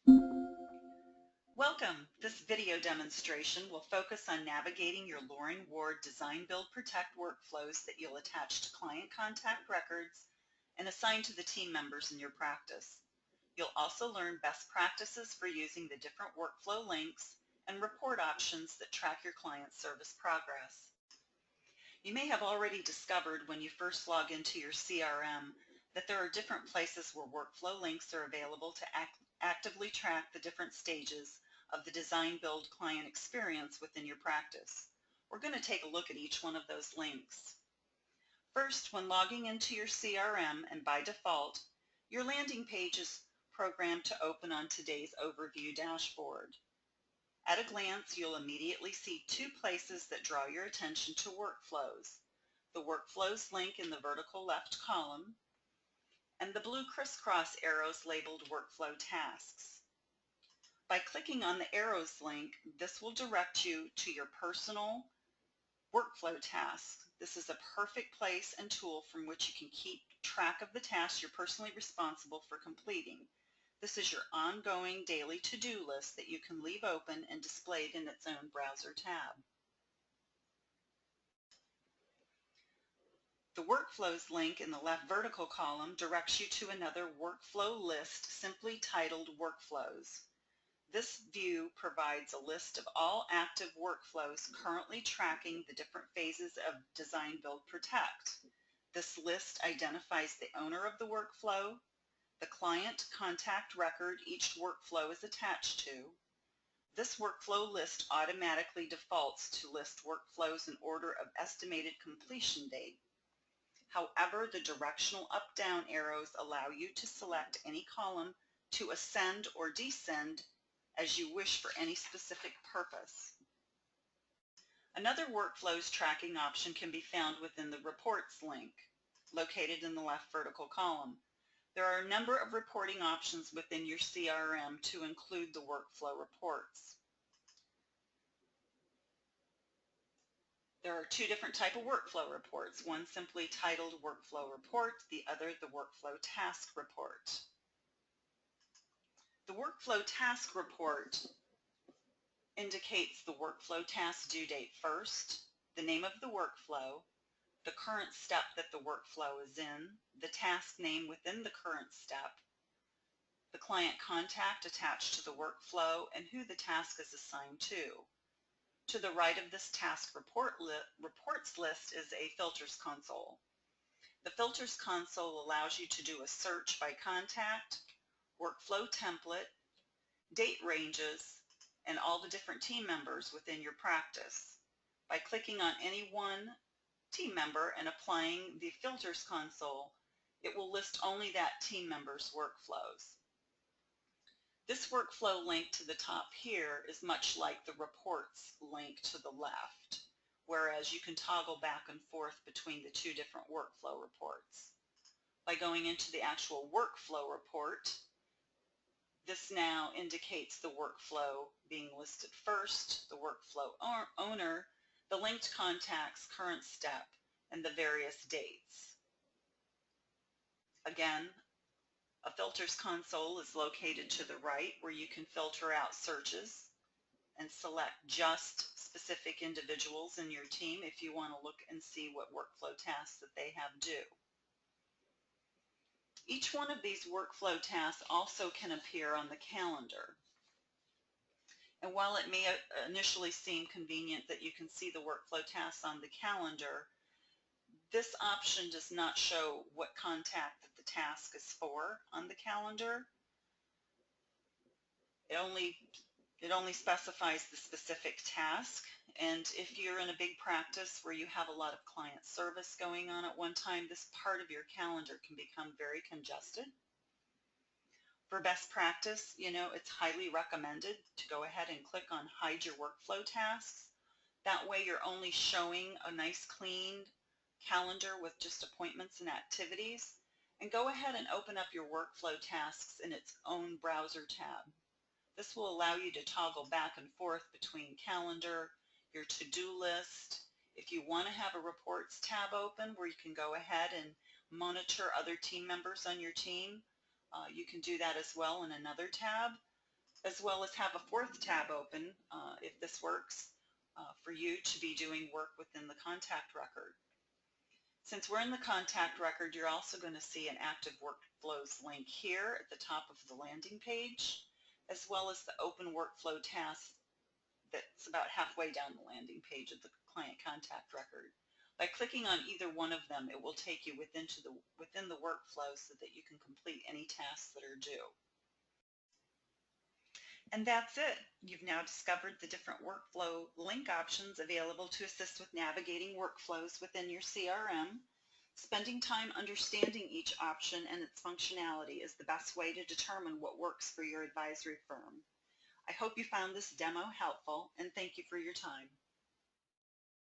Welcome! This video demonstration will focus on navigating your Loring Ward Design Build Protect workflows that you'll attach to client contact records and assign to the team members in your practice. You'll also learn best practices for using the different workflow links and report options that track your client's service progress. You may have already discovered when you first log into your CRM that there are different places where workflow links are available to actively track the different stages of the design build client experience within your practice. We're going to take a look at each one of those links. First, when logging into your CRM, and by default, your landing page is programmed to open on today's overview dashboard. At a glance, you'll immediately see two places that draw your attention to workflows: the Workflows link in the vertical left column and the blue crisscross arrows labeled Workflow Tasks. By clicking on the arrows link, this will direct you to your personal workflow tasks. This is a perfect place and tool from which you can keep track of the tasks you're personally responsible for completing. This is your ongoing daily to-do list that you can leave open and displayed in its own browser tab. The Workflows link in the left vertical column directs you to another workflow list simply titled Workflows. This view provides a list of all active workflows currently tracking the different phases of Design Build Protect. This list identifies the owner of the workflow, the client contact record each workflow is attached to. This workflow list automatically defaults to list workflows in order of estimated completion date. However, the directional up-down arrows allow you to select any column to ascend or descend as you wish for any specific purpose. Another workflows tracking option can be found within the Reports link, located in the left vertical column. There are a number of reporting options within your CRM to include the workflow reports. There are two different types of workflow reports, one simply titled Workflow Report, the other the Workflow Task Report. The Workflow Task Report indicates the workflow task due date first, the name of the workflow, the current step that the workflow is in, the task name within the current step, the client contact attached to the workflow, and who the task is assigned to. To the right of this task reports list is a filters console. The filters console allows you to do a search by contact, workflow template, date ranges, and all the different team members within your practice. By clicking on any one team member and applying the filters console, it will list only that team member's workflows. This workflow link to the top here is much like the reports link to the left, whereas you can toggle back and forth between the two different workflow reports. By going into the actual workflow report, this now indicates the workflow being listed first, the workflow owner, the linked contact's current step, and the various dates. Again, a filters console is located to the right where you can filter out searches and select just specific individuals in your team if you want to look and see what workflow tasks that they have due. Each one of these workflow tasks also can appear on the calendar. And while it may initially seem convenient that you can see the workflow tasks on the calendar, this option does not show what contact that the task is for on the calendar. It only specifies the specific task, and if you're in a big practice where you have a lot of client service going on at one time, this part of your calendar can become very congested. For best practice, it's highly recommended to go ahead and click on Hide Your Workflow Tasks. That way you're only showing a nice clean calendar with just appointments and activities, and go ahead and open up your workflow tasks in its own browser tab. This will allow you to toggle back and forth between calendar, your to-do list. If you want to have a reports tab open where you can go ahead and monitor other team members on your team, you can do that as well in another tab. as well as have a fourth tab open if this works for you to be doing work within the contact record. Since we're in the contact record, you're also going to see an active workflows link here at the top of the landing page, as well as the open workflow task that's about halfway down the landing page of the client contact record. By clicking on either one of them, it will take you within the workflow so that you can complete any tasks that are due. And that's it. You've now discovered the different workflow link options available to assist with navigating workflows within your CRM. Spending time understanding each option and its functionality is the best way to determine what works for your advisory firm. I hope you found this demo helpful, and thank you for your time.